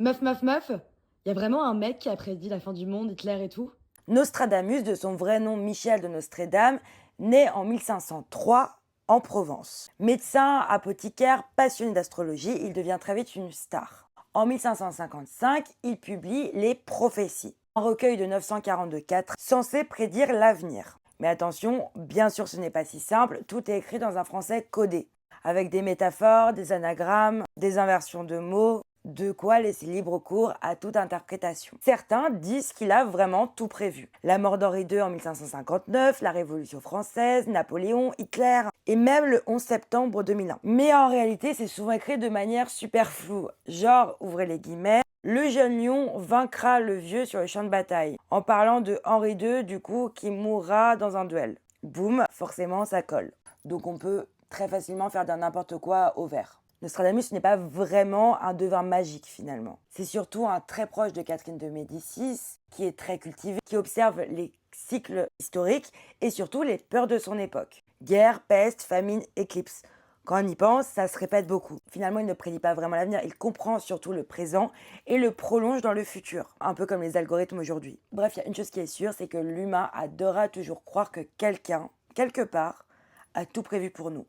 Meuf, y a vraiment un mec qui a prédit la fin du monde, Hitler et tout? Nostradamus, de son vrai nom Michel de Nostredame, naît en 1503 en Provence. Médecin, apothicaire, passionné d'astrologie, il devient très vite une star. En 1555, il publie Les Prophéties, un recueil de 942 censé prédire l'avenir. Mais attention, bien sûr ce n'est pas si simple, tout est écrit dans un français codé, avec des métaphores, des anagrammes, des inversions de mots, de quoi laisser libre cours à toute interprétation. Certains disent qu'il a vraiment tout prévu. La mort d'Henri II en 1559, la Révolution française, Napoléon, Hitler et même le 11 septembre 2001. Mais en réalité, c'est souvent écrit de manière super floue. Genre, ouvrez les guillemets, le jeune lion vaincra le vieux sur le champ de bataille. En parlant de Henri II, du coup, qui mourra dans un duel. Boum, forcément, ça colle. Donc on peut très facilement faire d'un n'importe quoi au vert. Nostradamus n'est pas vraiment un devin magique finalement. C'est surtout un très proche de Catherine de Médicis, qui est très cultivé, qui observe les cycles historiques et surtout les peurs de son époque. Guerre, peste, famine, éclipse. Quand on y pense, ça se répète beaucoup. Finalement, il ne prédit pas vraiment l'avenir, il comprend surtout le présent et le prolonge dans le futur, un peu comme les algorithmes aujourd'hui. Bref, il y a une chose qui est sûre, c'est que l'humain adorera toujours croire que quelqu'un, quelque part, a tout prévu pour nous.